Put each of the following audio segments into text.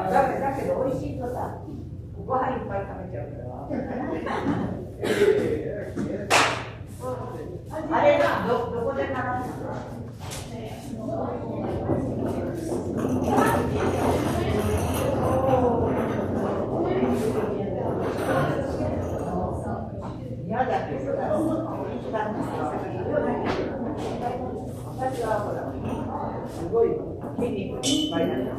だけど美味しいとさ、ご飯いっぱい食べちゃうから。あれな、どこで習ったの？嫌だけど、私はほら、すごい筋肉いっぱいなんです。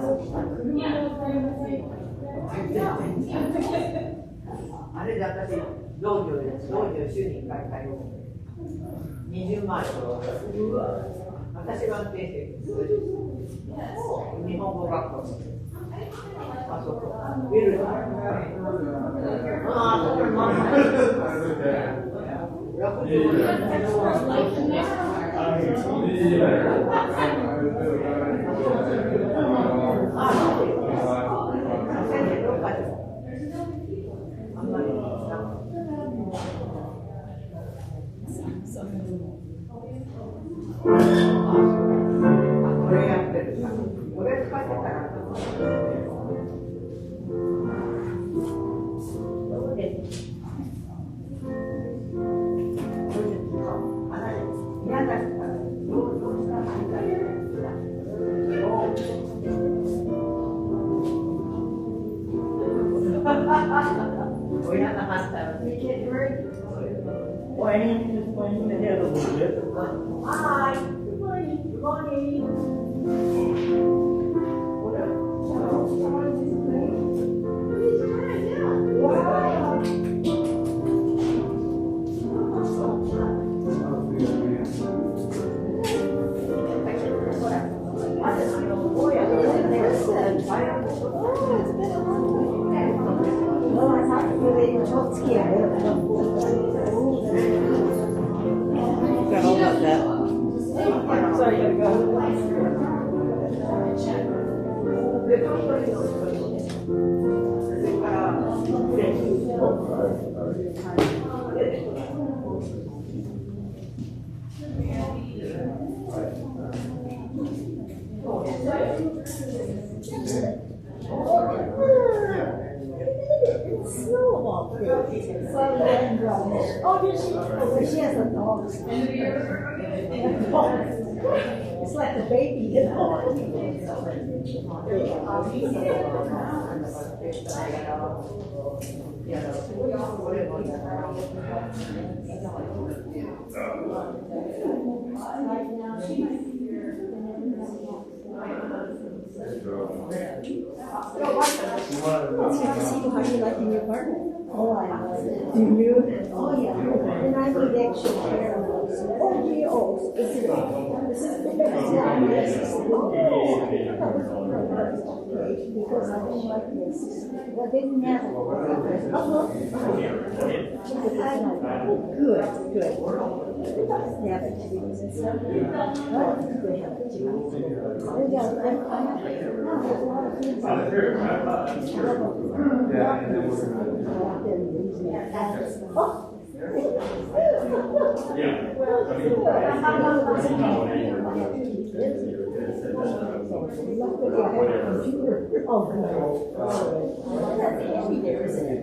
あれで私、道場週に1回通う。20万円。私が運転手、日本語学校。あそこ。ビルだ。あそこに回これやってる。これ使ってたら。親の反対は。Why didn't you just point him ahead a little bit? Hi. Good morning. Good morning. Sorry, you gotta go. Snowball. Oh, did she? Oh, she has a dog. It's like a baby, you know. How do you like in your apartment? Oh, I love it. Do you? Oh, yeah. And I need extra care. Oh, yeah. Oh, this is the best. Because I don't like this. Well, they didn't have it. Good. Yeah, but cheese and stuff. They have the cheese. That's handy there, isn't it?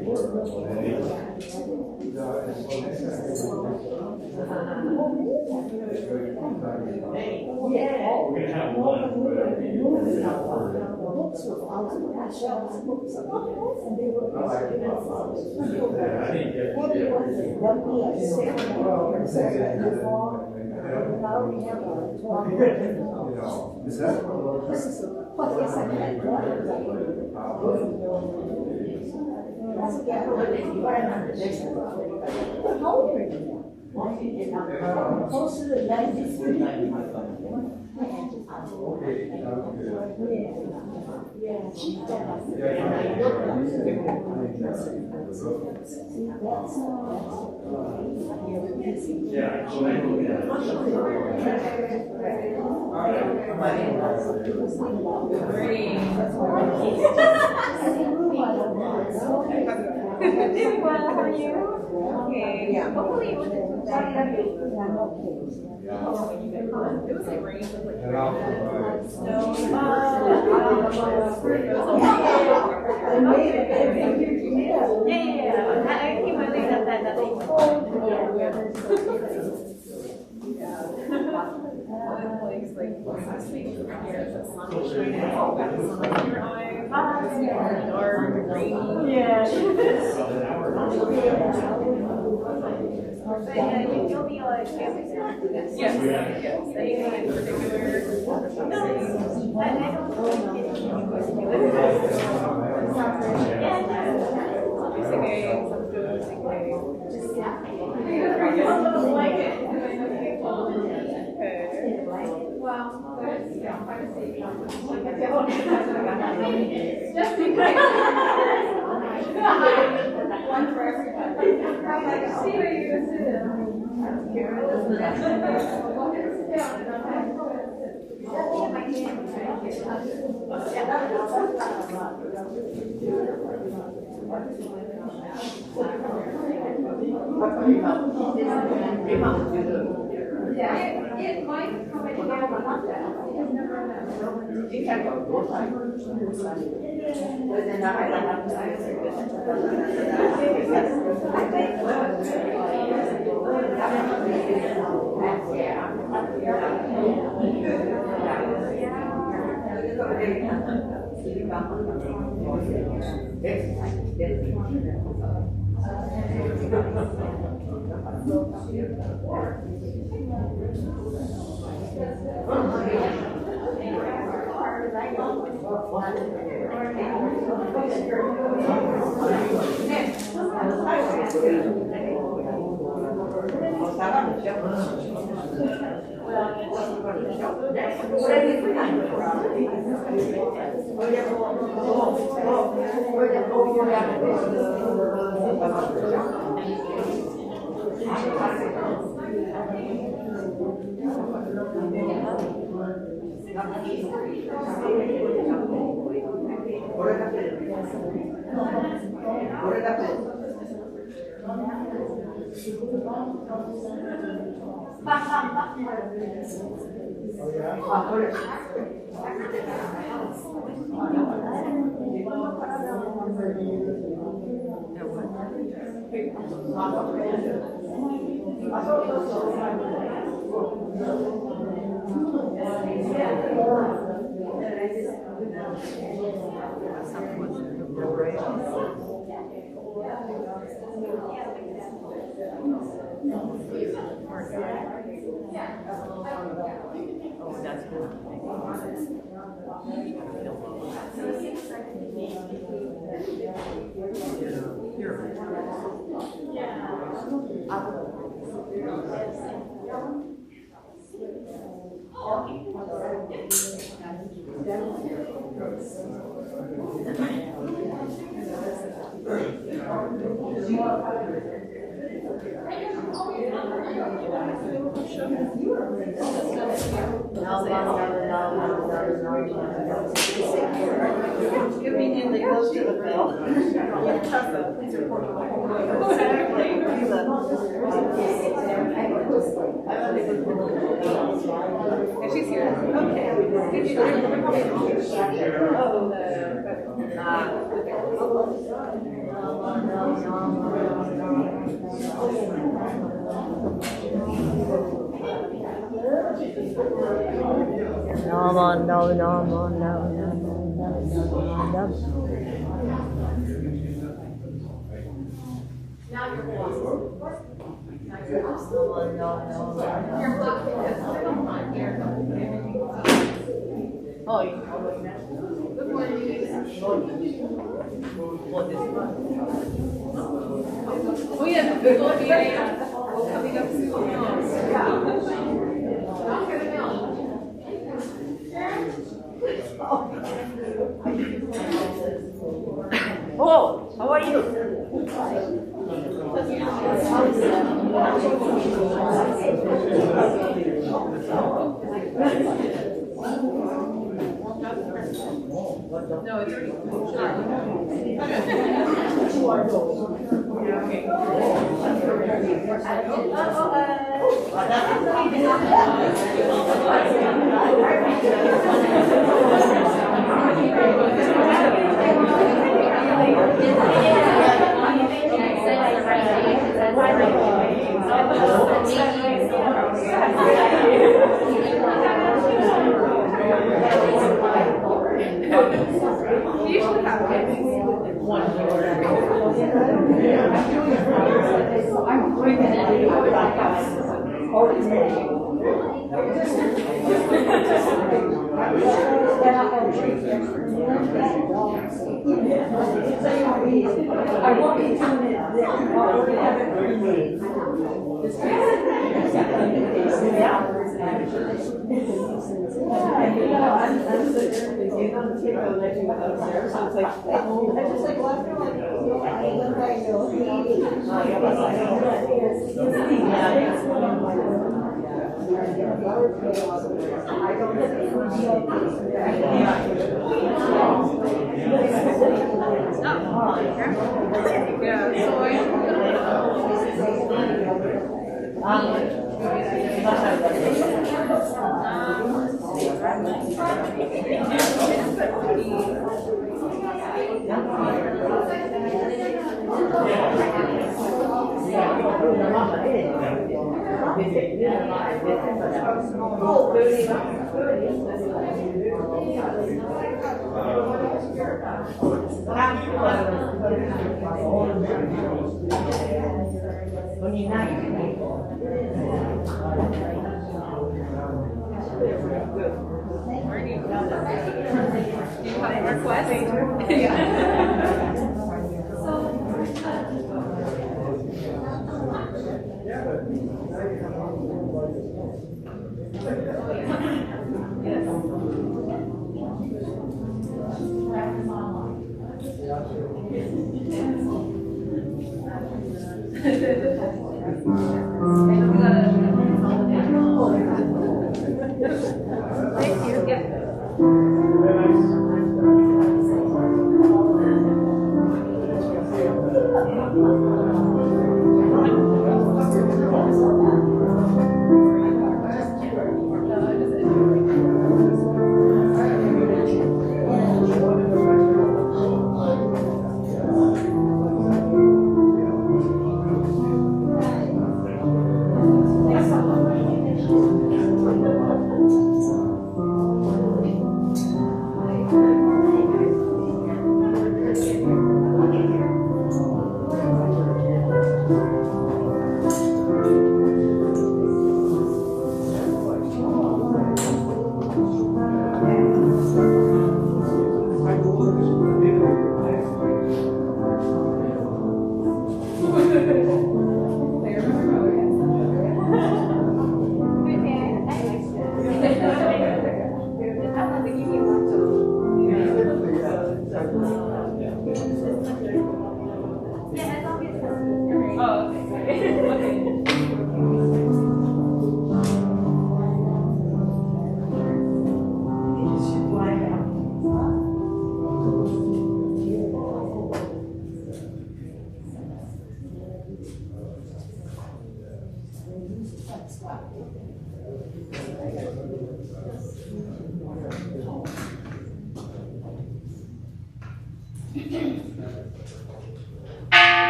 Closer to 93. Doing well, how are you? Okay. Yeah. Hopefully it wasn't too bad. Yeah, It was like rain, it was like snow. I made it. Yeah. I came early that night. Like last week here, the sun was shining, dark, rainy. Yeah. But yeah, you'll be like camping there after this. Yes. Anything in particular? No, I don't really get anything in particular. Yeah. Singing, some food, singing. Like it. Well, just because. One for everybody. See where you sit. Yeah, it might come in together like that. Immediately goes to the bell. Please report to my and she's here. Okay. Did you Oh yeah, coming up soon. Oh, how are you? No, it's already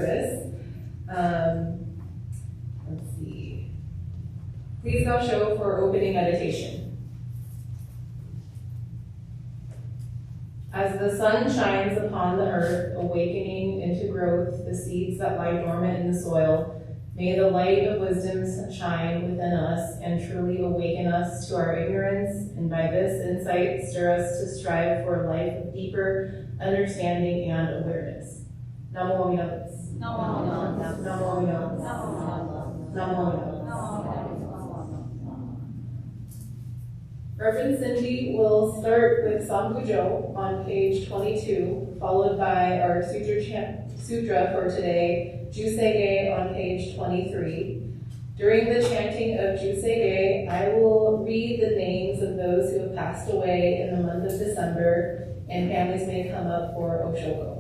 service. Let's see. Please now show for opening meditation. As the sun shines upon the earth, awakening into growth the seeds that lie dormant in the soil, may the light of wisdom shine within us and truly awaken us to our ignorance, and by this insight stir us to strive for a life of deeper understanding and awareness. Namo Amida. Namo Amida. Namo Amida. Namo Amida. Reverend Cindy will start with Sampujo on page 22, followed by our sutra for today, Jusege on page 23. During the chanting of Jusege, I will read the names of those who have passed away in the month of December, and families may come up for Oshoko.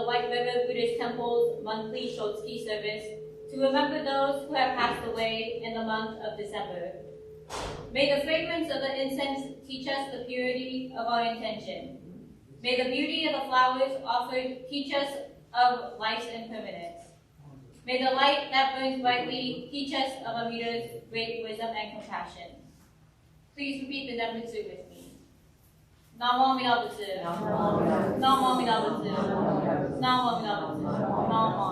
White River Buddhist Temple's monthly Shotsuki service to remember those who have passed away in the month of December. May the fragrance of the incense teach us the purity of our intention. May the beauty of the flowers offered teach us of life's impermanence. May the light that burns brightly teach us of Amita's great wisdom and compassion. Please repeat the Nembutsu with me. Namo Amida Butsu. Namo Amida Butsu. Namo Amida Butsu. Namo.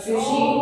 Yoshi.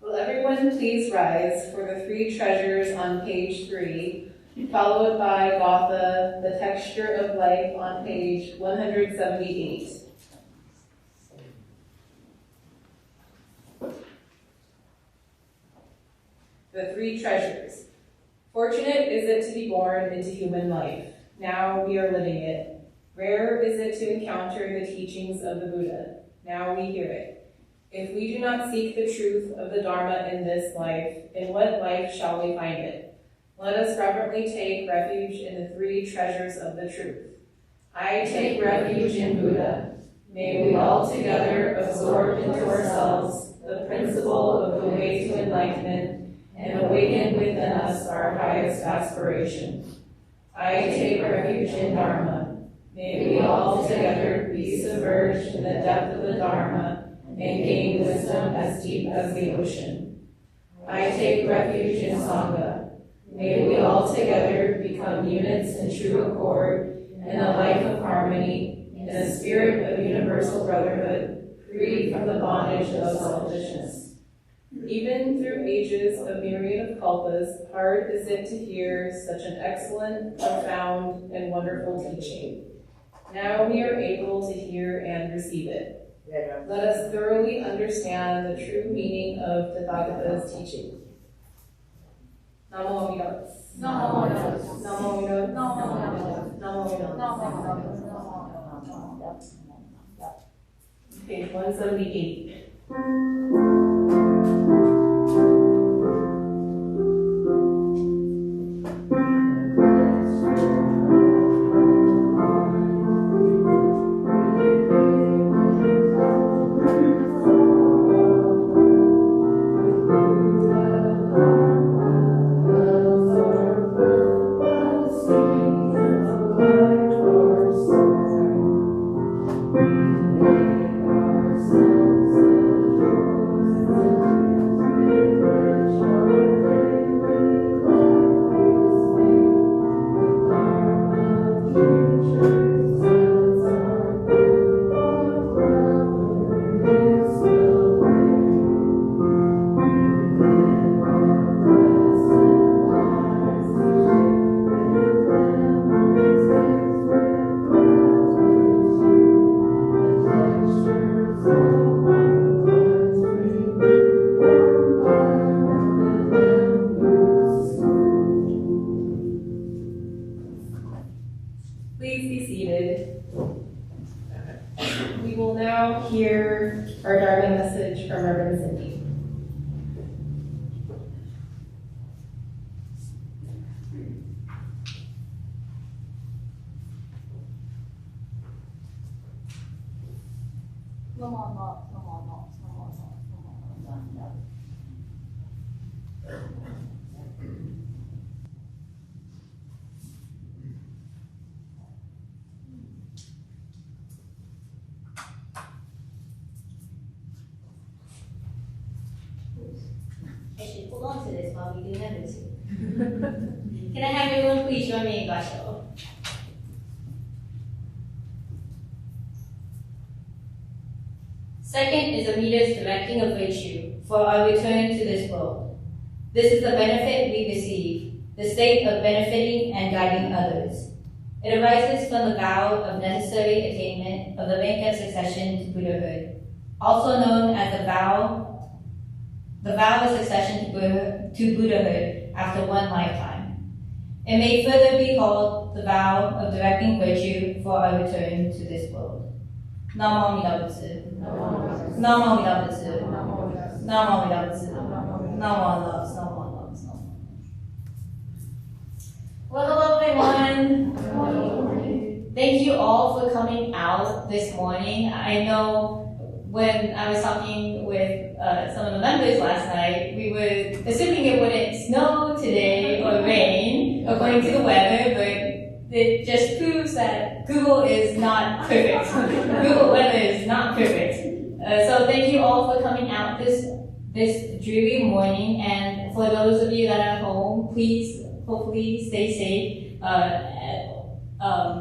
Will everyone please rise for the three treasures on page 3, followed by Gotha, the texture of life on page 178. The three treasures. Fortunate is it to be born into human life. Now we are living it. Rare is it to encounter the teachings of the Buddha. Now we hear it. If we do not seek the truth of the Dharma in this life, in what life shall we find it? Let us reverently take refuge in the three treasures of the truth. I take refuge in Buddha. May we all together absorb into ourselves the principle of the way to enlightenment and awaken within us our highest aspiration. I take refuge in Dharma. May we all together be submerged in the depth of the Dharma and gain wisdom as deep as the ocean. I take refuge in Sangha. May we all together become units in true accord in a life of harmony, in a spirit of universal brotherhood, free from the bondage of selfishness. Even through ages of myriad of kalpas, hard is it to hear such an excellent, profound, and wonderful teaching. Now we are able to hear and receive it. Let us thoroughly understand the true meaning of Tathagata's teaching. Namo Amida Butsu. Namo Amida Butsu. Namo Amida Butsu. Namo Amida Butsu. Page 178. Please be seated. We will now hear our Dharma message from Reverend Cindy. Actually, hold on to this while we do number 2. Can I have everyone please join me in Gasho? Second is Amida's directing of virtue for our return to this world. This is the benefit we receive, the state of benefiting and guiding others. It arises from the vow of necessary attainment of the rank of succession to Buddhahood, also known as the vow of succession to Buddhahood after one lifetime. It may further be called the vow of directing virtue for our return to this world. Namo Amida Butsu. Namo Amida Butsu. Namo Amida Butsu. Namo Amida Butsu. Namo Amida Butsu. Well, hello everyone. Thank you all for coming out this morning. I know when I was talking with some of the members last night, we were assuming it wouldn't snow today or rain according to the weather, but it just proves that Google is not perfect. Google weather is not perfect. So thank you all for coming out this dreary morning, and for those of you that are home, please hopefully stay safe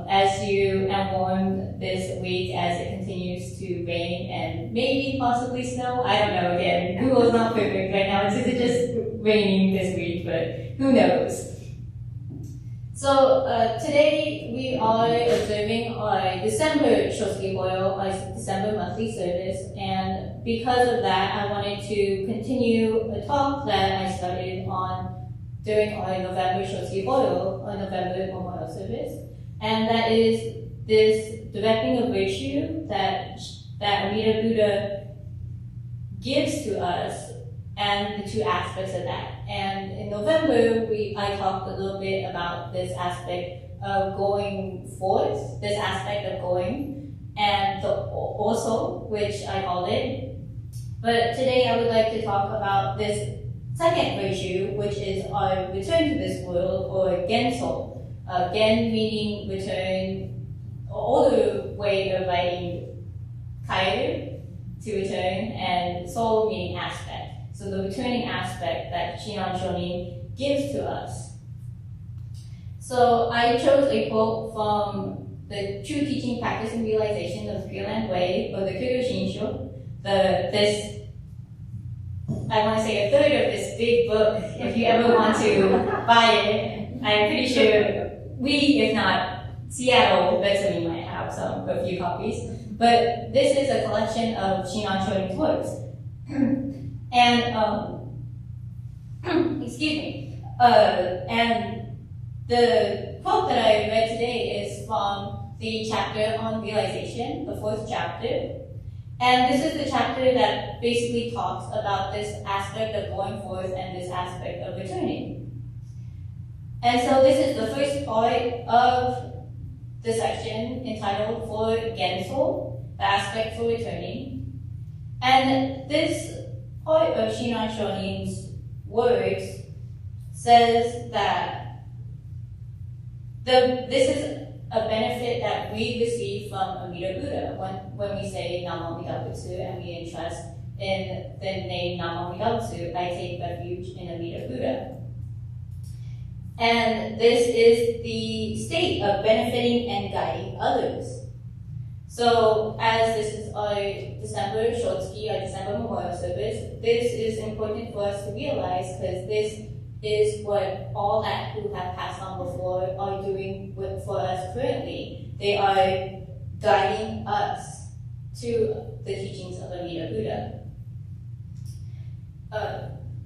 as you are warned this week as it continues to rain and maybe possibly snow. I don't know. Again, Google is not perfect right now. It's just raining this week, but who knows? So today we are observing our December Shosugi Boyo, our December monthly service, and because of that, I wanted to continue a talk that I started on during our November Shosugi Boyo, our November Memorial service, and that is this directing of virtue that Amida Buddha gives to us, and the two aspects of that. And in November, I talked a little bit about this aspect of going forth, this aspect of going, and the also, which I called it. But today I would like to talk about this second virtue, which is our return to this world, or genso. Gen meaning return, older way of writing kairu, to return, and soul meaning aspect. So the returning aspect that Shinran Shonin gives to us. So I chose a quote from the True Teaching, Practice, and Realization of the Pure Land Way, or the Kyoto Shinsho. I want to say a third of this big book. If you ever want to buy it, I'm pretty sure if not Seattle, Betsy might have a few copies. But this is a collection of Shinran Shonin's works. And, excuse me, and the quote that I read today is from the chapter on realization, the 4th chapter. And this is the chapter that basically talks about this aspect of going forth and this aspect of returning. And so this is the first part of the section entitled For Genso, the aspect for returning. And this part of Shinran Shonin's words says that this is a benefit that we receive from Amida Buddha when we say Namo Amida Butsu and we entrust in the name Namo Amida Butsu. I take refuge in Amida Buddha. And this is the state of benefiting and guiding others. So, as this is our December Shotsuki, our December Memorial Service, this is important for us to realize because this is what all that who have passed on before are doing for us currently. They are guiding us to the teachings of Amida Buddha.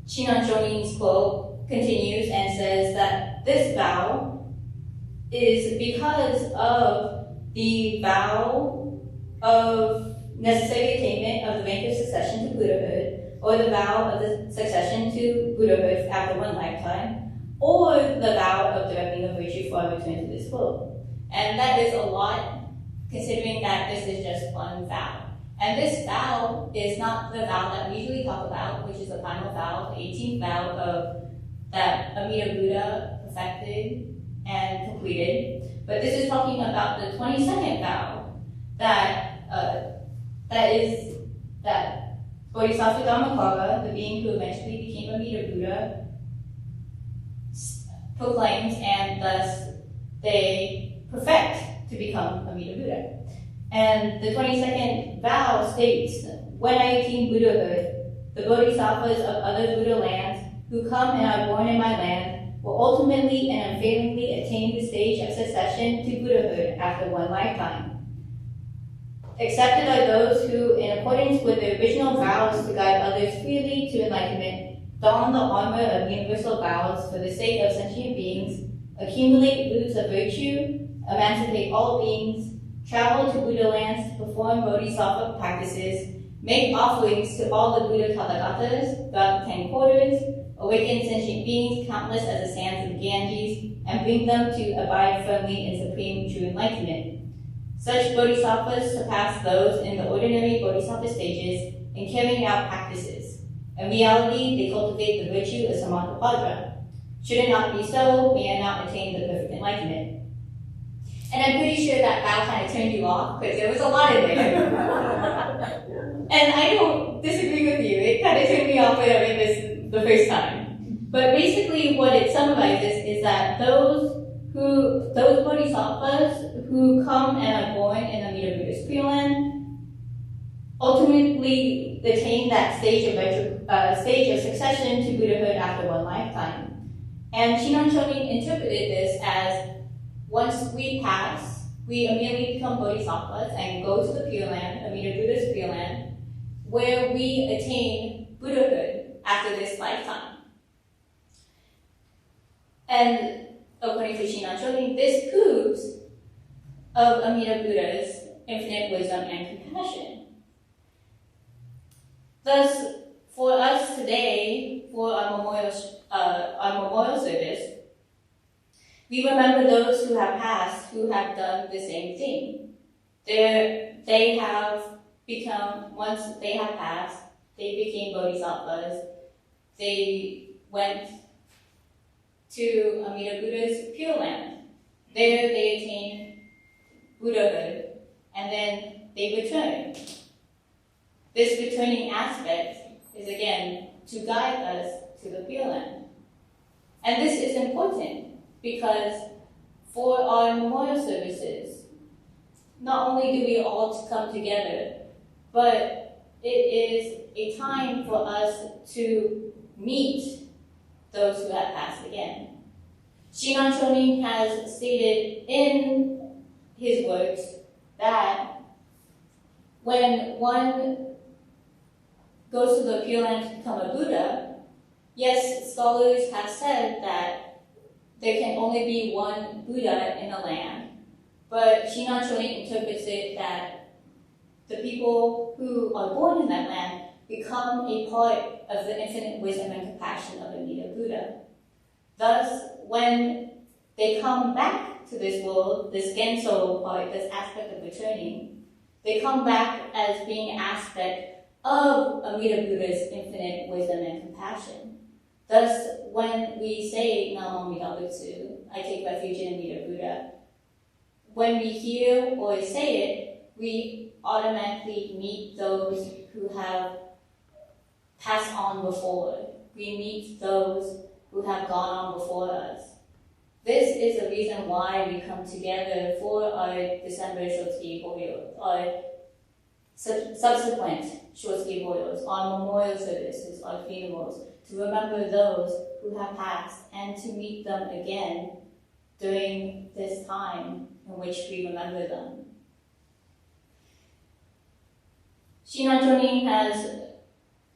Shinran Shonin's quote continues and says that this vow is because of the vow of necessary attainment of the rank of succession to Buddhahood, or the vow of the succession to Buddhahood after one lifetime, or the vow of directing a virtue for a return to this world. And that is a lot, considering that this is just one vow. And this vow is not the vow that we usually talk about, which is the final vow, the 18th vow that Amida Buddha perfected and completed. But this is talking about the 22nd vow that Bodhisattva Dharmakara, the being who eventually became Amida Buddha, proclaims, and thus they perfect to become Amida Buddha. And the 22nd vow states, when I attain Buddhahood, the Bodhisattvas of other Buddha lands who come and are born in my land will ultimately and unfailingly attain the stage of succession to Buddhahood after one lifetime. Accepted are those who, in accordance with their original vows to guide others freely to enlightenment, don the armor of universal vows for the sake of sentient beings, accumulate roots of virtue, emancipate all beings, travel to Buddha lands to perform bodhisattva practices, make offerings to all the Buddha Tathagatas throughout the 10 quarters, awaken sentient beings countless as the sands of the Ganges, and bring them to abide firmly in supreme true enlightenment. Such bodhisattvas surpass those in the ordinary bodhisattva stages in carrying out practices. In reality, they cultivate the virtue of Samantabhadra. Should it not be so, we have not attained the perfect enlightenment. And I'm pretty sure that vow kind of turned you off because there was a lot in there. And I don't disagree with you. It kind of turned me off when I read this the first time. But basically what it summarizes is that those bodhisattvas who come and are born in Amida Buddhist Pure Land ultimately attain that stage of succession to Buddhahood after one lifetime. And Shinran Shonin interpreted this as once we pass, we immediately become bodhisattvas and go to the Pure Land, Amida Buddhist Pure Land, where we attain Buddhahood after this lifetime. And according to Shinran Shonin, this proves of Amida Buddha's infinite wisdom and compassion. Thus, for us today, for our memorial service, we remember those who have passed, who have done the same thing. They have become, once they have passed, they became bodhisattvas. They went to Amida Buddha's Pure Land. There they attained Buddhahood, and then they return. This returning aspect is again to guide us to the Pure Land. And this is important because for our memorial services, not only do we all come together, but it is a time for us to meet those who have passed again. Shinran Shonin has stated in his works that when one goes to the Pure Land to become a Buddha, yes, scholars have said that there can only be one Buddha in the land, but Shinran Shonin interprets it that the people who are born in that land become a part of the infinite wisdom and compassion of Amida Buddha. Thus, when they come back to this world, this Genso part, this aspect of returning, they come back as being an aspect of Amida Buddha's infinite wisdom and compassion. Thus, when we say Namo Amida Butsu, I take refuge in Amida Buddha, when we hear or say it, we automatically meet those who have passed on before. We meet those who have gone on before us. This is the reason why we come together for our December Shotsuki Horyos, our subsequent Shotsuki Horyos, our memorial services, our funerals, to remember those who have passed and to meet them again during this time in which we remember them. Shinran Shonin has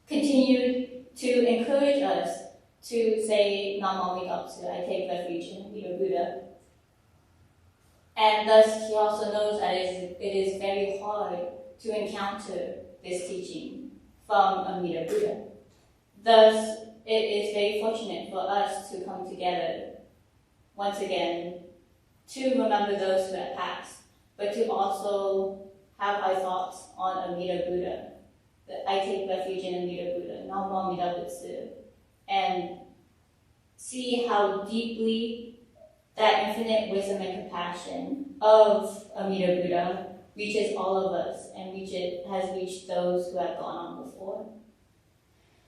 continued to encourage us to say Namo Amida Butsu, I take refuge in Amida Buddha. And thus he also knows that it is very hard to encounter this teaching from Amida Buddha. Thus, it is very fortunate for us to come together once again to remember those who have passed, but to also have our thoughts on Amida Buddha. That I take refuge in Amida Buddha, Namo Amida Butsu, and see how deeply that infinite wisdom and compassion of Amida Buddha reaches all of us and has reached those who have gone on before.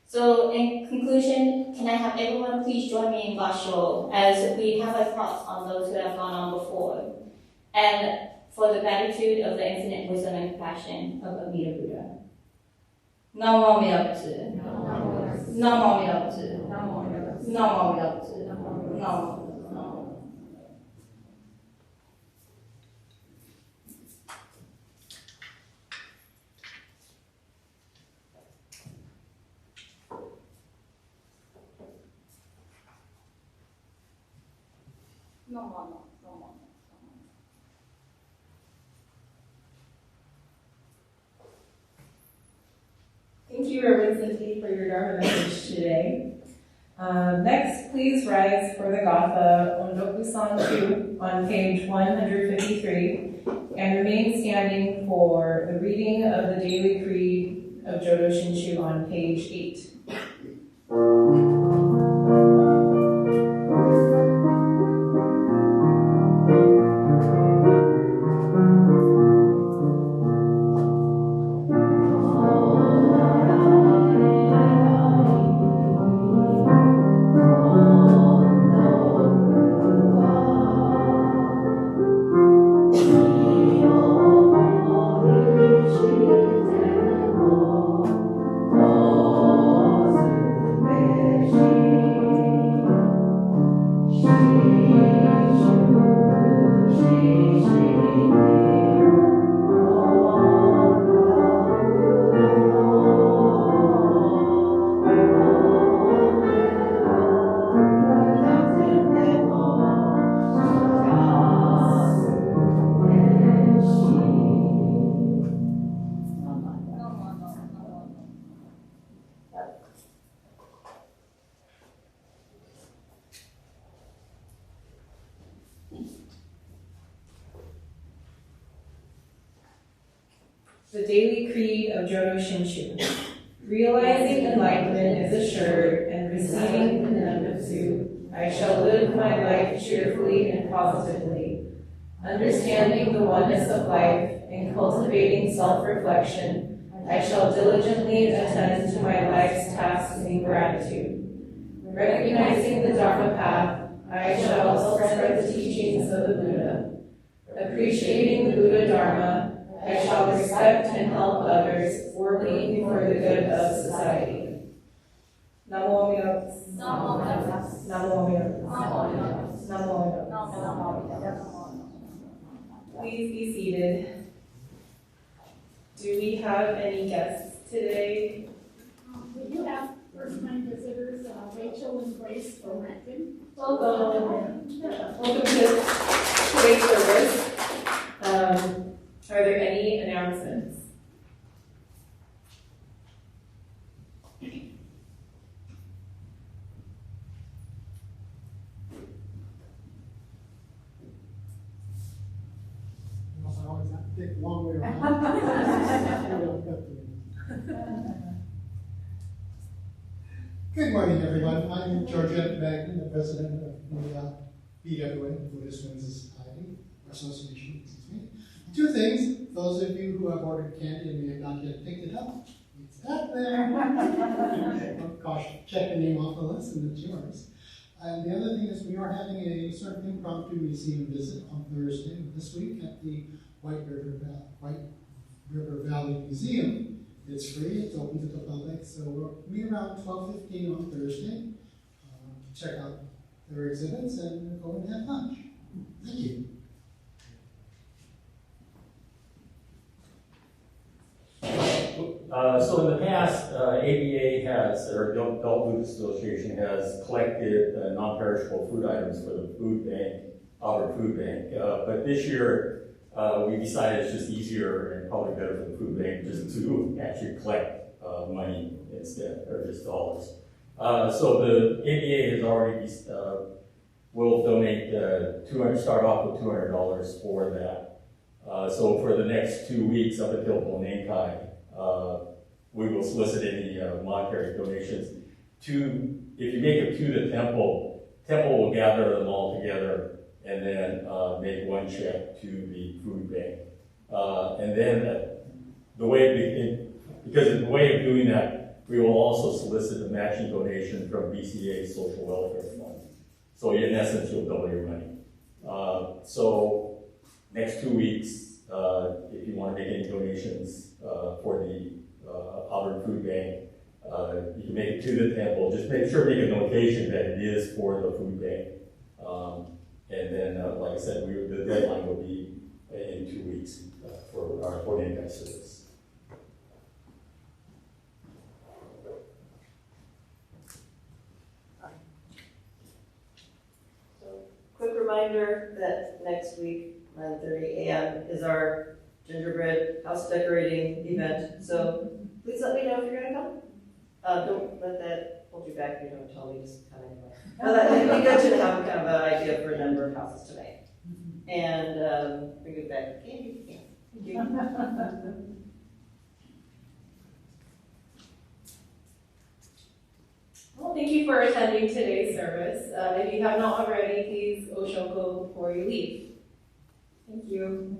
So in conclusion, can I have everyone please join me in Basho as we have our thoughts on those who have gone on before, and for the gratitude of the infinite wisdom and compassion of Amida Buddha. Namo Amida Butsu. Namo Amida Butsu. Namo Amida Butsu. Namo. Thank you, Reverend Cindy, for your Dharma message today. Next, please rise for the Gatha Ondoku-san 2 on page 153 and remain standing for the reading of the Daily Creed of Jodo Shinshu on page 8. The Daily Creed of Jodo Shinshu. Realizing enlightenment is assured and receiving the Nembutsu, I shall live my life cheerfully and positively, understanding the oneness of life and cultivating self-reflection. I shall diligently attend to my life's tasks in gratitude. Recognizing the Dharma path, I shall spread the teachings of the Buddha. Appreciating the Buddha Dharma, I shall respect and help others, working for the good of society. Namo Amida. Namo Amida. Namo Amida. Namo Amida. Please be seated. Do we have any guests today? We do have first-time visitors, Rachel and Grace from Renton. Welcome. Welcome to today's service. Are there any announcements? I always have to take a long way around. Good morning, everyone. I'm Georgette Magnin, the president of the BWN, Buddhist Women's Society, Association, excuse me. Two things. Those of you who have ordered candy and may have not yet picked it up, it's up there. Gosh, check the name off the list and it's yours. And the other thing is we are having a sort of impromptu museum visit on Thursday this week at the White River Valley Museum. It's free, it's open to the public, so we'll meet around 12:15 on Thursday. Check out their exhibits and go and have lunch. Thank you. So in the past, ABA has, or Adult Buddhist Association has collected non-perishable food items for the food bank, our food bank. But this year, we decided it's just easier and probably better for the food bank just to actually collect money instead, or just dollars. So the ABA has already, will donate start off with $200 for that. So for the next 2 weeks up until Bonenkai, we will solicit any monetary donations. If you make it to the temple will gather them all together and then make one check to the food bank. And then the way of doing that, we will also solicit a matching donation from BCA's Social Welfare Fund. So in essence, you'll double your money. So next 2 weeks, if you want to make any donations for the outer food bank, you can make it to the temple. Just make sure to make a notation that it is for the food bank. And then, like I said, the deadline will be in 2 weeks for our Bonenkai service. Quick reminder that next week, 9:30 a.m. is our gingerbread house decorating event. So please let me know if you're going to come. Don't let that hold you back. If you don't tell me, just come anyway. But it'd be good to have kind of an idea for a number of houses to make. And bring it back. Candy. Yeah. Thank you. Well, thank you for attending today's service. If you have not already, please Oshoko before you leave. Thank you.